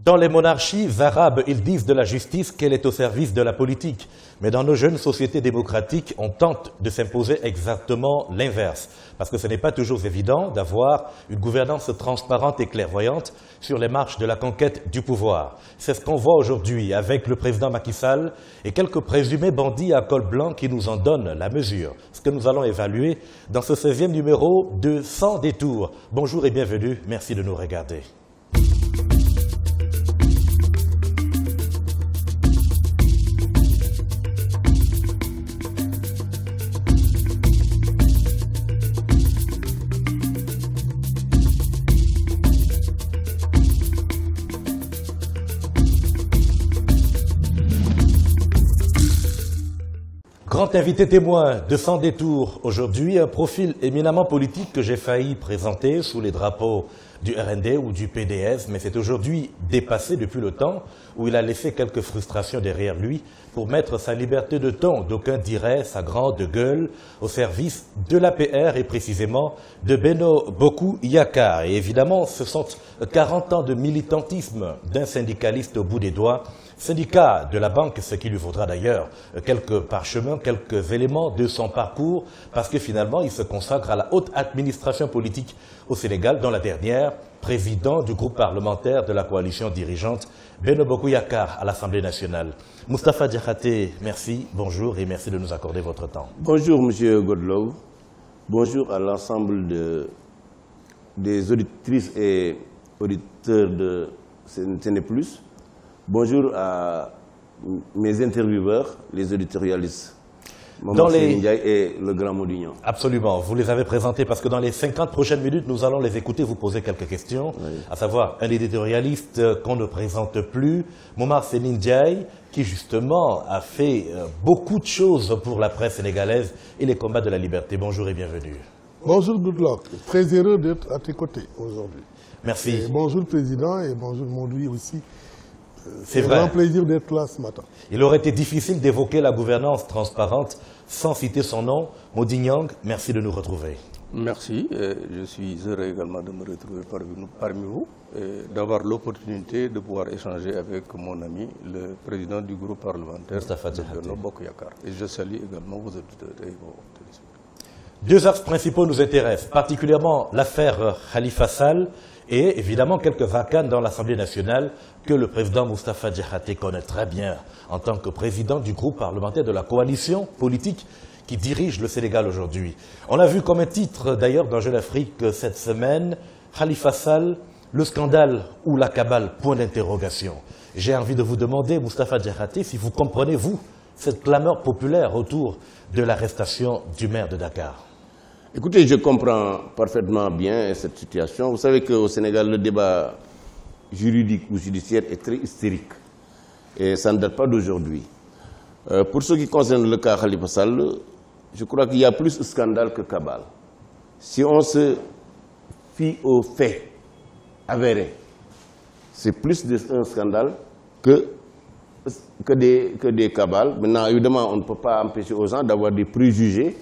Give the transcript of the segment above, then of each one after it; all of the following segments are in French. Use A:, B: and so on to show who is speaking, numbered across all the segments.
A: Dans les monarchies arabes, ils disent de la justice qu'elle est au service de la politique. Mais dans nos jeunes sociétés démocratiques, on tente de s'imposer exactement l'inverse. Parce que ce n'est pas toujours évident d'avoir une gouvernance transparente et clairvoyante sur les marches de la conquête du pouvoir. C'est ce qu'on voit aujourd'hui avec le président Macky Sall et quelques présumés bandits à col blanc qui nous en donnent la mesure. Ce que nous allons évaluer dans ce 16e numéro de Sans détour. Bonjour et bienvenue, merci de nous regarder. Grand invité témoin de Sans détour aujourd'hui, un profil éminemment politique que j'ai failli présenter sous les drapeaux du RND ou du PDS, mais c'est aujourd'hui dépassé depuis le temps où il a laissé quelques frustrations derrière lui pour mettre sa liberté de ton, d'aucuns diraient sa grande gueule, au service de l'APR et précisément de Beno Boku Yaka. Et évidemment, ce sont 40 ans de militantisme d'un syndicaliste au bout des doigts, syndicat de la banque, ce qui lui vaudra d'ailleurs quelques parchemins, quelques éléments de son parcours, parce que finalement, il se consacre à la haute administration politique au Sénégal, dont la dernière, président du groupe parlementaire de la coalition dirigeante, Beno Boku Yaka, à l'Assemblée nationale. Moustapha Diakhaté, merci, bonjour et merci de nous accorder votre temps.
B: Bonjour, M. Godlow. Bonjour à l'ensemble des auditrices et auditeurs de CNE+. Bonjour à mes intervieweurs, les éditorialistes, Maman Ndiaye et le Grand Modignon.
A: Absolument, vous les avez présentés parce que dans les 50 prochaines minutes, nous allons les écouter, vous poser quelques questions, oui. À savoir un éditorialiste qu'on ne présente plus, Maman Ndiaye, qui justement a fait beaucoup de choses pour la presse sénégalaise et les combats de la liberté. Bonjour et bienvenue.
C: Bonjour Goodluck, très heureux d'être à tes côtés aujourd'hui.
A: Merci.
C: Et bonjour Président et bonjour Mondoui aussi.
A: C'est vrai.
C: Un grand plaisir d'être là ce matin.
A: Il aurait été difficile d'évoquer la gouvernance transparente sans citer son nom. Modi Nyang, merci de nous retrouver.
D: Merci. Je suis heureux également de me retrouver parmi vous et d'avoir l'opportunité de pouvoir échanger avec mon ami, le président du groupe parlementaire, Beno Boku Yaka. Et je salue également vos auditeurs et vos téléspectateurs.
A: Deux axes principaux nous intéressent, particulièrement l'affaire Khalifa Sall et évidemment quelques vacances dans l'Assemblée nationale que le président Moustapha Diakhaté connaît très bien en tant que président du groupe parlementaire de la coalition politique qui dirige le Sénégal aujourd'hui. On a vu comme un titre d'ailleurs dans Jeune Afrique cette semaine, Khalifa Sall, le scandale ou la cabale, point d'interrogation. J'ai envie de vous demander, Moustapha Diakhaté, si vous comprenez, vous, cette clameur populaire autour de l'arrestation du maire de Dakar.
B: Écoutez, je comprends parfaitement bien cette situation. Vous savez qu'au Sénégal, le débat juridique ou judiciaire est très hystérique. Et ça ne date pas d'aujourd'hui. Pour ce qui concerne le cas Khalifa Sall, je crois qu'il y a plus de scandale que cabale. Si on se fie aux faits avérés, c'est plus un scandale que des cabales. Maintenant, évidemment, on ne peut pas empêcher aux gens d'avoir des préjugés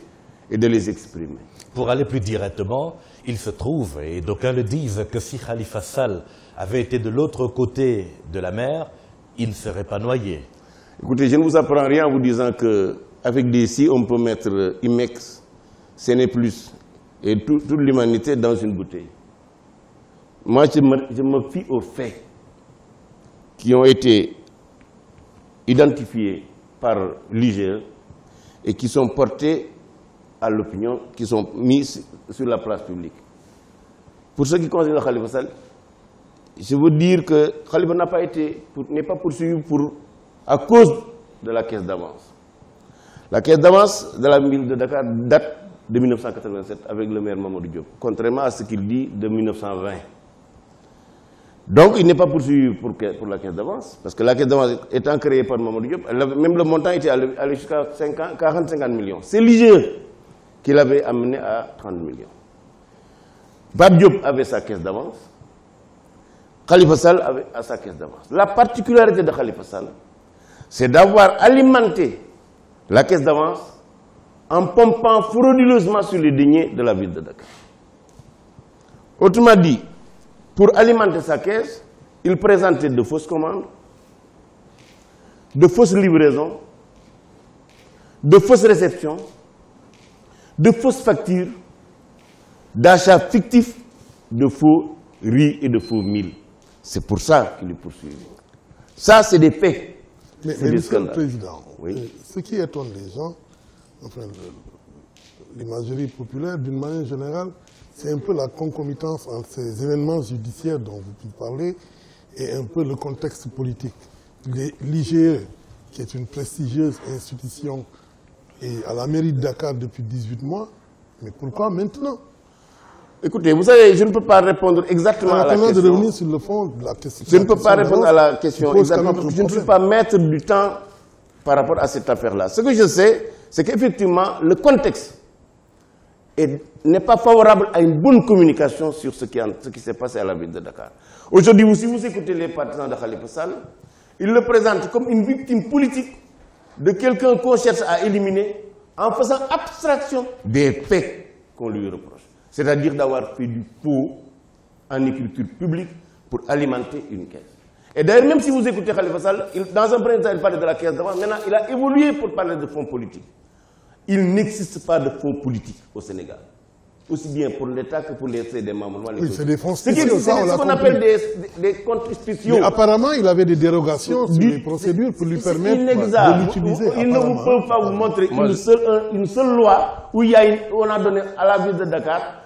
B: et de les exprimer.
A: Pour aller plus directement, il se trouve, et d'aucuns le disent, que si Khalifa Sall avait été de l'autre côté de la mer, il ne serait pas noyé.
B: Écoutez, je ne vous apprends rien en vous disant qu'avec des si, on peut mettre IMEX, CNE+, et toute l'humanité dans une bouteille. Moi, je me fie aux faits qui ont été identifiés par l'IGE et qui sont portés à l'opinion, qui sont mis sur la place publique. Pour ce qui concerne Khalifa Sall, je veux dire que Khalifa n'est pas poursuivi à cause de la caisse d'avance. La caisse d'avance de la ville de Dakar date de 1987 avec le maire Mamadou Diop, contrairement à ce qu'il dit de 1920. Donc il n'est pas poursuivi pour la caisse d'avance, parce que la caisse d'avance étant créée par Mamadou Diop, même le montant était allé jusqu'à 40-50 millions. C'est l'IGE qui l'avait amené à 30 millions. Bab Diop avait sa caisse d'avance, Khalifa Sall avait sa caisse d'avance. La particularité de Khalifa Sall, c'est d'avoir alimenté la caisse d'avance en pompant frauduleusement sur les deniers de la ville de Dakar. Autrement dit, pour alimenter sa caisse, il présentait de fausses commandes, de fausses livraisons, de fausses réceptions, de fausses factures, d'achats fictifs de faux riz et de faux mil. C'est pour ça qu'il est poursuivi. Ça, c'est des faits.
C: Mais Monsieur le Président, oui. Ce qui étonne les gens, enfin l'imagerie populaire d'une manière générale, c'est un peu la concomitance entre ces événements judiciaires dont vous parlez et un peu le contexte politique. L'IGE, qui est une prestigieuse institution, est à la mairie de Dakar depuis 18 mois, mais pourquoi maintenant?
B: Écoutez, vous savez, je ne peux pas répondre exactement à la question.
C: De revenir sur le fond de la question.
B: Je ne peux pas répondre à la question exactement parce que je ne suis pas maître du temps par rapport à cette affaire-là. Ce que je sais, c'est qu'effectivement, le contexte n'est pas favorable à une bonne communication sur ce qui s'est passé à la ville de Dakar. Aujourd'hui, si vous écoutez les partisans de Khalifa Sall, ils le présentent comme une victime politique de quelqu'un qu'on cherche à éliminer en faisant abstraction des faits qu'on lui reproche. C'est-à-dire d'avoir fait du faux en écriture publique pour alimenter une caisse. Et d'ailleurs, même si vous écoutez Khalifa Sall, dans un premier temps, il parlait de la caisse d'avant, maintenant il a évolué pour parler de fonds politiques. Il n'existe pas de fonds politiques au Sénégal, aussi bien pour l'État que pour les membres.
C: Oui, c'est des fonds spéciaux.
B: C'est ce qu'on appelle des comptes spéciaux.
C: Mais apparemment, il avait des dérogations sur les procédures pour lui permettre de l'utiliser.
B: Il ne vous peut pas vous montrer une seule loi où on a donné à la ville de Dakar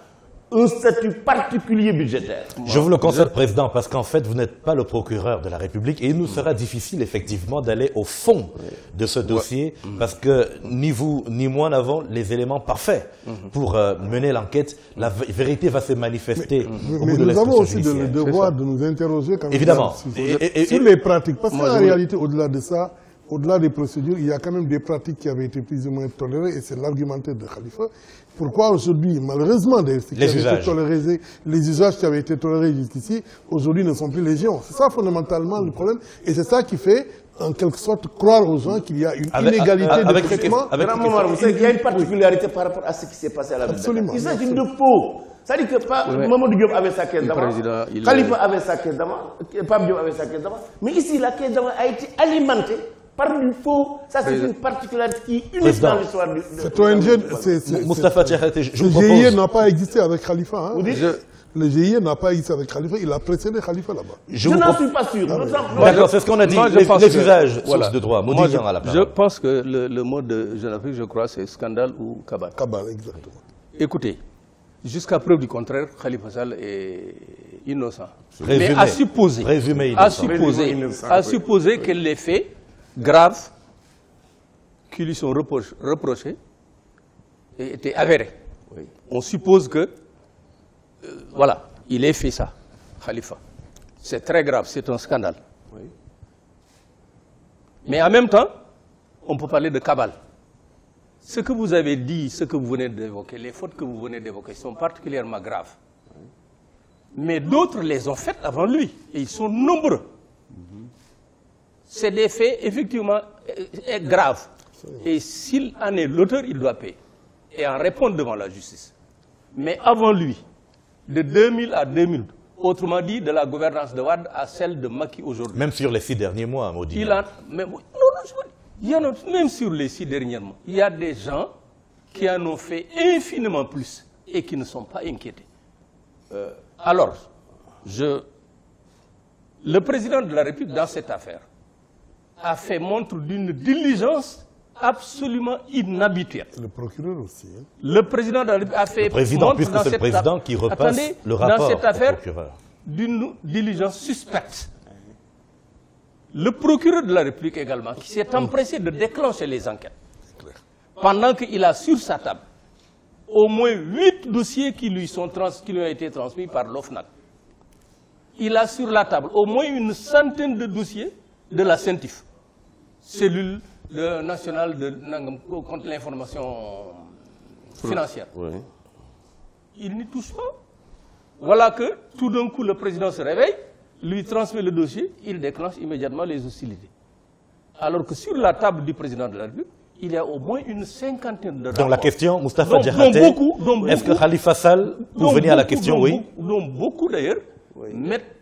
B: un statut particulier budgétaire.
A: Je vous le concède, Président, parce qu'en fait, vous n'êtes pas le procureur de la République et il nous sera difficile, effectivement, d'aller au fond de ce dossier parce que ni vous ni moi n'avons les éléments parfaits pour mener l'enquête. La vérité va se manifester au bout de
C: nous avons aussi le devoir de nous interroger quand même
A: évidemment
C: sur les pratiques. Parce qu'en réalité, au-delà de ça, au-delà des procédures, il y a quand même des pratiques qui avaient été plus ou moins tolérées et c'est l'argumentaire de Khalifa. Pourquoi aujourd'hui, malheureusement, les usages qui avaient été tolérés jusqu'ici, aujourd'hui ne sont plus légion. C'est ça fondamentalement le problème et c'est ça qui fait en quelque sorte croire aux gens qu'il y a une inégalité de traitement.
B: Vous savez qu'il y a une particularité par rapport à ce qui s'est passé à la ville.
C: Absolument.
B: Il s'agit de faux. C'est-à-dire que Mamadou Diop avait sa caisse d'avant, Khalifa avait sa caisse d'avant, Pape Diop avait sa caisse d'avant, mais ici la caisse d'avant a été alimentée par du faux. Ça, c'est une particularité qui est unique dans l'histoire du...
C: Cette ONG,
A: Moustapha Tchakate, je vous
C: propose... Le GIE n'a pas existé avec Khalifa. Hein. Le GIE n'a pas existé avec Khalifa, il a précédé Khalifa là-bas.
B: Je n'en suis pas sûr.
A: D'accord, c'est ce qu'on a dit, les usages, source de droit.
D: Je pense que le mot de Jeune-Afrique, je crois, c'est scandale ou cabale.
C: Cabale, exactement.
D: Écoutez, jusqu'à preuve du contraire, Khalifa Sall est innocent.
A: Présumé,
D: mais à supposer que les faits graves qui lui sont reprochés étaient avérés. Oui. On suppose que, voilà, il ait fait ça, Khalifa. C'est très grave, c'est un scandale. Oui. Mais en même temps, on peut parler de cabale. Ce que vous avez dit, ce que vous venez d'évoquer, les fautes que vous venez d'évoquer sont particulièrement graves. Oui. Mais d'autres les ont faites avant lui, et ils sont nombreux. C'est des faits effectivement graves. Et s'il en est l'auteur, il doit payer et en répondre devant la justice. Mais avant lui, de 2000 à 2000, autrement dit, de la gouvernance de Wade à celle de Macky aujourd'hui.
A: Même sur les 6 derniers mois, Maudit.
D: Même sur les 6 derniers mois, il y a des gens qui en ont fait infiniment plus et qui ne sont pas inquiétés. Alors, le président de la République, dans cette affaire, a fait montre d'une diligence absolument inhabituelle.
C: Le procureur aussi. Hein.
D: Le président de la République a fait montre
A: dans cette président qui repasse le rapport
D: dans cette affaire
A: au procureur
D: d'une diligence suspecte. Le procureur de la République également, qui s'est empressé de déclencher les enquêtes, pendant qu'il a sur sa table au moins 8 dossiers qui lui ont été transmis par l'OFNAC. Il a sur la table au moins une centaine de dossiers de la CENTIF, cellule nationale contre l'information financière. Oui. Il n'y touche pas. Voilà que tout d'un coup le président se réveille, lui transmet le dossier, il déclenche immédiatement les hostilités. Alors que sur la table du président de la République, il y a au moins une cinquantaine de rapports.
A: Donc la question, Moustapha Diakhaté, est-ce que Khalifa Sall, pour venir à la question, oui.
D: Dont beaucoup d'ailleurs mettent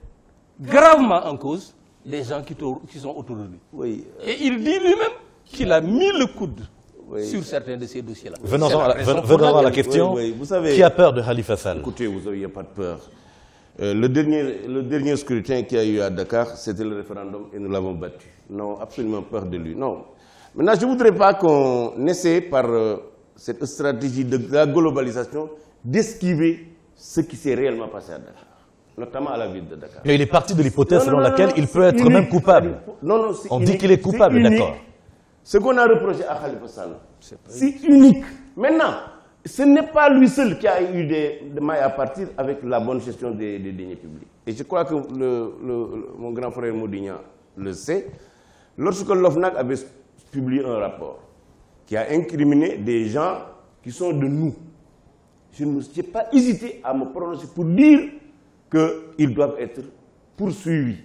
D: gravement en cause les gens qui sont autour de lui.
B: Oui.
D: Et il dit lui-même qu'il a mis le coude sur certains de ces dossiers-là.
A: Venons-en à la question.
B: Vous savez,
A: qui a peur de Khalifa Sall?
B: Écoutez, vous n'avez pas de peur. Le dernier scrutin qu'il y a eu à Dakar, c'était le référendum et nous l'avons battu. Non, absolument peur de lui. Non. Maintenant, je ne voudrais pas qu'on essaie par cette stratégie de la globalisation d'esquiver ce qui s'est réellement passé à Dakar, notamment à la ville de Dakar.
A: Mais il est parti de l'hypothèse selon laquelle il peut être même coupable.
B: Non,
A: on dit qu'il est coupable, d'accord.
B: Ce qu'on a reproché à Khalifa Sall, c'est unique. Maintenant, ce n'est pas lui seul qui a eu des mailles à partir avec la bonne gestion des deniers publics. Et je crois que mon grand frère Moudignan le sait. Lorsque l'OFNAC avait publié un rapport qui a incriminé des gens qui sont de nous, je n'ai pas hésité à me prononcer pour dire qu'ils doivent être poursuivis.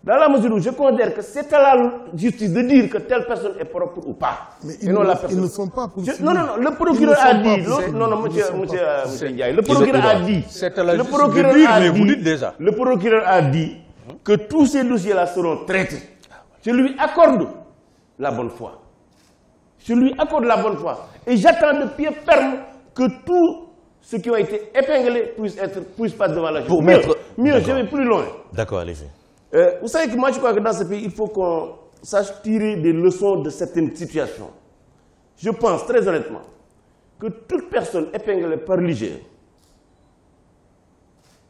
B: Dans la mesure où je considère que c'est à la justice de dire que telle personne est propre ou pas.
C: Mais ils ne sont pas poursuivis.
B: Non, le procureur a dit. Non, monsieur Ndiaye. Le procureur a dit.
D: C'est à la justice de dire, mais vous dites déjà.
B: Le procureur a dit que tous ces dossiers-là seront traités. Je lui accorde la bonne foi. Je lui accorde la bonne foi. Et j'attends de pied ferme que tous ceux qui ont été épinglés puissent passer devant la justice. Mieux, je vais plus loin.
A: D'accord, allez-y.
B: Vous savez que moi, je crois que dans ce pays, il faut qu'on sache tirer des leçons de certaines situations. Je pense, très honnêtement, que toute personne épinglée par l'IGE,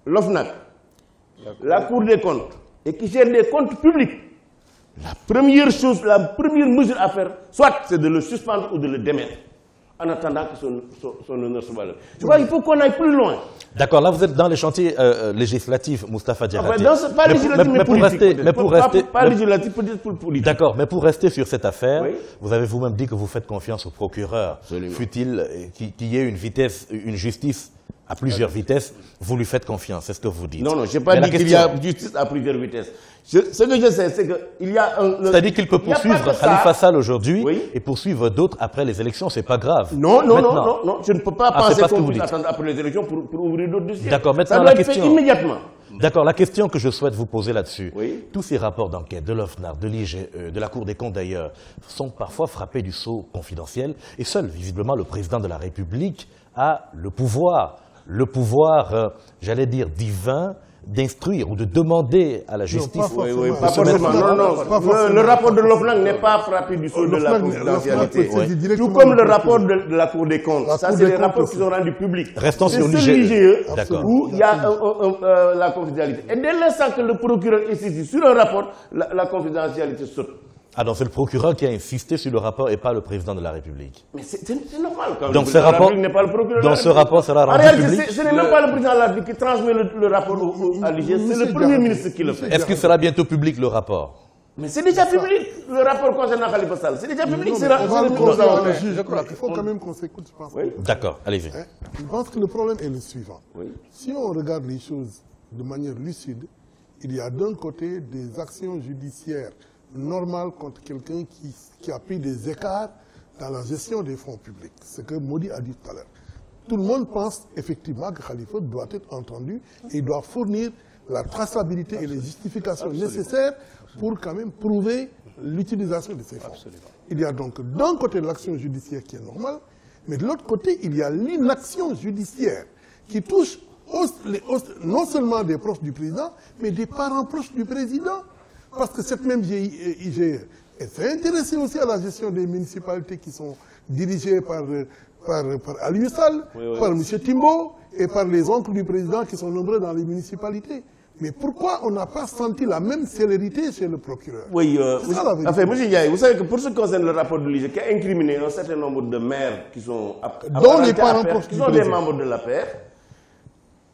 B: l'OFNAC, la Cour des comptes, et qui gère des comptes publics, la première mesure à faire, soit c'est de le suspendre ou de le démettre, en attendant que son honneur soit valable. Je crois qu'il faut qu'on aille plus loin.
A: D'accord, là vous êtes dans les chantiers législatifs, Moustapha Diakhaté.
B: Pas législatif, mais politique. Pas législatif, peut-être pour politique.
A: D'accord, mais pour rester sur cette affaire, vous avez vous-même dit que vous faites confiance au procureur. Fut-il qu'il y ait une justice à plusieurs vitesses, vous lui faites confiance, c'est ce que vous dites.
B: Non, je n'ai pas dit qu'il y a justice à plusieurs vitesses. Ce que je sais, c'est qu'il y a un...
A: C'est-à-dire qu'il peut poursuivre Khalifa Sall aujourd'hui et poursuivre d'autres après les élections, c'est pas grave.
B: Non, je ne peux pas penser qu'on puisse attendre après les élections pour ouvrir d'autres dossiers.
A: D'accord, maintenant
B: la question... Ça doit être fait immédiatement.
A: D'accord, la question que je souhaite vous poser là-dessus, tous ces rapports d'enquête de l'OFNAC, de l'IGE, de la Cour des comptes d'ailleurs, sont parfois frappés du sceau confidentiel et seul, visiblement, le président de la République a le pouvoir, j'allais dire divin, d'instruire ou de demander à la justice.
B: Pas forcément. Le rapport de l'OFNAC n'est pas frappé du sceau de la confidentialité. Tout comme le rapport de la Cour des comptes. Ça, c'est des rapports qui sont rendus publics.
A: Restons sur
B: l'IGE où il y a la confidentialité. Et dès l'instant que le procureur insiste sur un rapport, la confidentialité saute.
A: Ah donc c'est le procureur qui a insisté sur le rapport et pas le président de la République.
B: Mais c'est normal quand
A: donc ce rapport n'est pas le procureur. Donc ce rapport sera rendu public.
B: Ce n'est même pas le président de la République qui transmet le rapport à l'IGE, c'est le Premier ministre qui le fait.
A: Est-ce qu'il sera bientôt public le rapport?
B: Mais c'est déjà public, le rapport concernant Khalifa Sall. C'est déjà public,
C: Il faut quand même qu'on s'écoute, je pense.
A: D'accord, allez-y.
C: Je pense que le problème est le suivant. Si on regarde les choses de manière lucide, il y a d'un côté des actions judiciaires normales contre quelqu'un qui a pris des écarts dans la gestion des fonds publics. Ce que Modi a dit tout à l'heure. Tout le monde pense effectivement que Khalifa doit être entendu et doit fournir la traçabilité et les justifications nécessaires pour quand même prouver l'utilisation de ces fonds. Il y a donc d'un côté l'action judiciaire qui est normale, mais de l'autre côté, il y a l'inaction judiciaire qui touche non seulement des proches du président, mais des parents proches du président. Parce que cette même IGE s'est intéressée aussi à la gestion des municipalités qui sont dirigées par Aliou Sall, par M. Timbo et par les oncles du président qui sont nombreux dans les municipalités. Mais pourquoi on n'a pas senti la même célérité chez le procureur?
B: Oui, enfin, M. Ndiaye, vous savez que pour ce qui concerne le rapport de l'IGE, qui a incriminé un certain nombre de maires qui sont,
C: dont les parents proches
B: qui sont des membres de l'APR,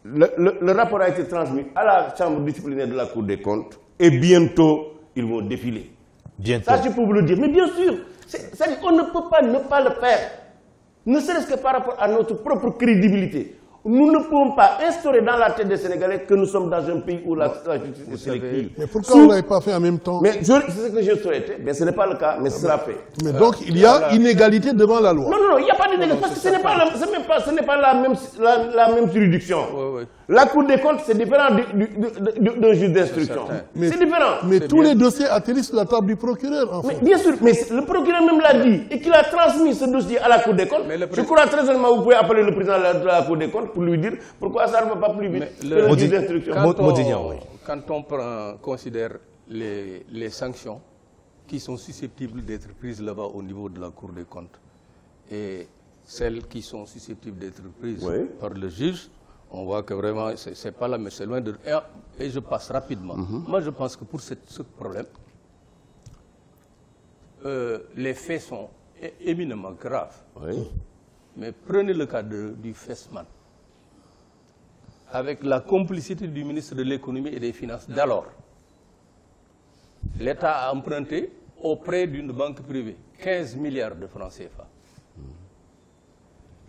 B: le rapport a été transmis à la chambre disciplinaire de la Cour des comptes et bientôt, ils vont défiler.
A: Bientôt.
B: Ça, je peux vous le dire. Mais bien sûr, on ne peut pas ne pas le faire. Ne serait-ce que par rapport à notre propre crédibilité. nous ne pouvons pas instaurer dans la tête des Sénégalais que nous sommes dans un pays où la justice est sélective.
C: Mais pourquoi on ne l'avait pas fait en même temps?
B: Mais c'est ce que j'ai souhaité, mais ce n'est pas le cas, mais ce sera fait.
C: Mais donc il y a inégalité devant la loi.
B: Non, il n'y a pas d'inégalité, parce que ce n'est pas la même juridiction. La Cour des comptes, c'est différent d'un juge d'instruction. C'est différent.
C: Mais tous les dossiers atterrissent sur la table du procureur, en fait.
B: Mais bien sûr, mais le procureur même l'a dit, et qu'il a transmis ce dossier à la Cour des comptes. Je crois très honnêtement, vous pouvez appeler le président de la Cour des comptes pour lui dire pourquoi ça ne va pas plus vite que le juge d'instruction.
D: Quand on considère les sanctions qui sont susceptibles d'être prises là-bas au niveau de la Cour des comptes et celles qui sont susceptibles d'être prises par le juge, on voit que vraiment, c'est pas là, mais c'est loin de... Et je passe rapidement. Moi, je pense que pour ce problème, les faits sont éminemment graves. Mais prenez le cas du FESMAN. Avec la complicité du ministre de l'économie et des finances d'alors, l'État a emprunté auprès d'une banque privée 15 milliards de francs CFA.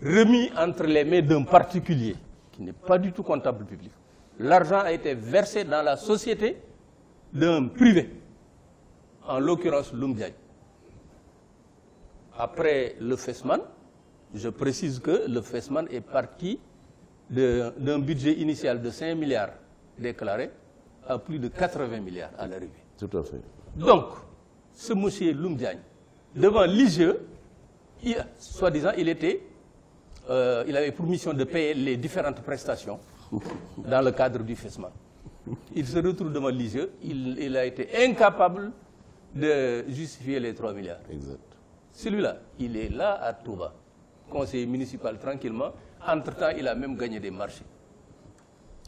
D: Remis entre les mains d'un particulier qui n'est pas du tout comptable public. L'argent a été versé dans la société d'un privé, en l'occurrence Lumdiaye. Après le FESMAN, je précise que le FESMAN est parti d'un budget initial de 5 milliards déclaré à plus de 80 milliards à l'arrivée.
B: Tout à fait.
D: Donc, ce monsieur Lumdiaye, devant l'IGE, soi-disant, il avait pour mission de payer les différentes prestations dans le cadre du FESMAN. Il se retrouve devant l'IGE, il a été incapable de justifier les 3 milliards.
B: Exact.
D: Celui-là, il est là à Touba, conseiller municipal tranquillement. Entre-temps, il a même gagné des marchés.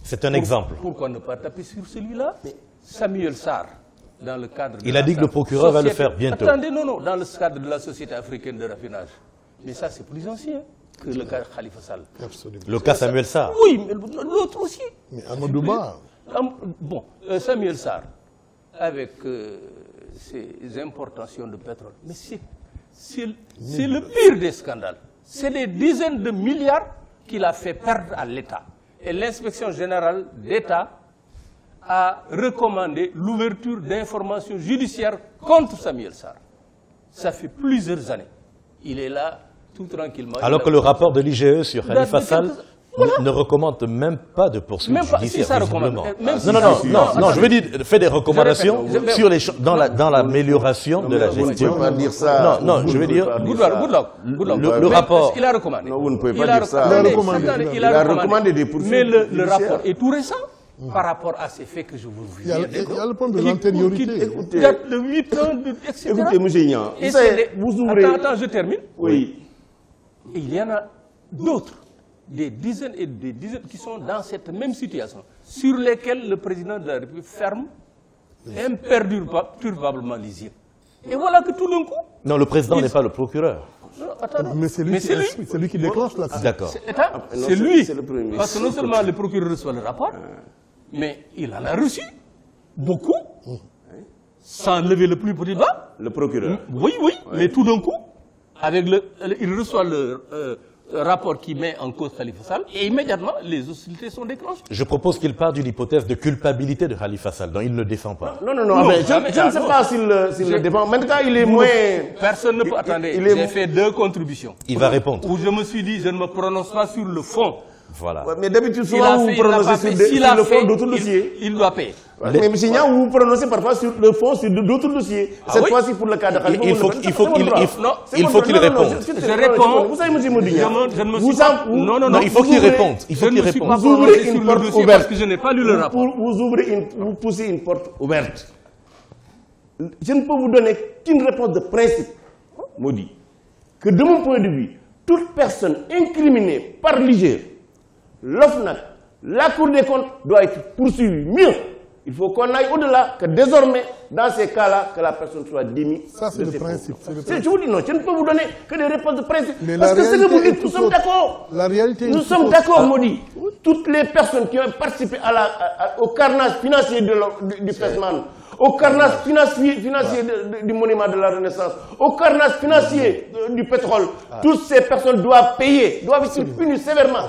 A: C'est un exemple.
D: Pourquoi ne pas taper sur celui-là? Samuel Sarr, dans le cadre de...
A: Il a dit que le procureur va le faire bientôt.
D: Attendez, non, dans le cadre de la Société africaine de raffinage. Mais ça, c'est plus ancien que le cas Khalifa Sall.
C: Absolument.
A: Le cas Samuel Sarr.
D: Oui, mais l'autre aussi.
C: Mais Amadou Ba.
D: Bon, Samuel Sarr, avec ses importations de pétrole, mais c'est le pire des scandales. C'est des dizaines de milliards qu'il a fait perdre à l'État. Et l'inspection générale d'État a recommandé l'ouverture d'informations judiciaires contre Samuel Sarr. Ça fait plusieurs années. Il est là, tout tranquillement.
A: Alors que le rapport de l'IGE sur Khalifa Sall ne recommande même pas de poursuite judiciaire, visiblement. Non, je veux dire, fait des recommandations dans l'amélioration de la gestion.
B: Vous ne pouvez pas dire ça.
A: Non, je veux dire, le rapport...
D: Il a recommandé.
B: Non, vous ne pouvez pas dire ça.
D: Il a recommandé
B: des poursuites.
D: Mais le rapport est tout récent par rapport à ces faits que je vous viens de dire.
C: Il y a le problème de l'antériorité.
D: Il date de 8 ans, etc.
B: Écoutez, M. Niang, vous ouvrez...
D: Attends, je termine.
B: Oui.
D: Et il y en a d'autres, des dizaines et des dizaines qui sont dans cette même situation, sur lesquelles le président de la République ferme imperturbablement les yeux. Et voilà que tout d'un coup...
A: Non, le président n'est pas le procureur.
C: Mais c'est lui qui déclenche là.
A: D'accord.
D: C'est lui. Parce que non seulement le procureur reçoit le rapport, mais il en a reçu beaucoup, sans lever le plus petit bas.
B: Le procureur.
D: Oui, mais tout d'un coup, il reçoit le rapport qui met en cause Khalifa Sall et immédiatement les hostilités sont déclenchées.
A: Je propose qu'il parte d'une hypothèse de culpabilité de Khalifa Sall, dont il ne le défend pas.
B: Non, mais je ne sais pas s'il le défend. Maintenant, il est moins...
D: Personne ne peut... Attendez, j'ai fait 2 contributions.
A: Il va répondre.
D: Où je me suis dit, je ne me prononce pas sur le fond.
A: Voilà.
B: Ouais, mais d'habitude, souvent, vous vous prononcez sur le fond d'autres dossiers.
D: Il doit payer.
B: Mais M. Niang, vous vous prononcez parfois sur le fond sur d'autres dossiers. Cette fois-ci, pour le cas de Khalifa,
A: il faut qu'il réponde.
D: Je réponds.
B: Vous savez, M. Modignan,
A: non, il faut qu'il réponde.
D: Je ne me suis pas prononcé sur le dossier parce que je n'ai pas lu le rapport.
B: Vous poussez une porte ouverte. Je ne peux vous donner qu'une réponse de principe, Maudit, que de mon point de vue, toute personne incriminée par l'IGE, l'OFNAC, la Cour des comptes doit être poursuivie. Mieux, il faut qu'on aille au-delà, que désormais, dans ces cas-là, que la personne soit démise.
C: Ça, c'est le principe.
B: Je vous dis non, je ne peux vous donner que des réponses de principe.
C: Mais
B: parce que ce que vous dites, nous sommes d'accord.
C: La réalité
B: nous sommes d'accord, Maudit. Toutes les personnes qui ont participé au carnage financier du FESMAN, au carnage financier du monument de la Renaissance, au carnage financier du pétrole, toutes ces personnes doivent payer, doivent être punies sévèrement.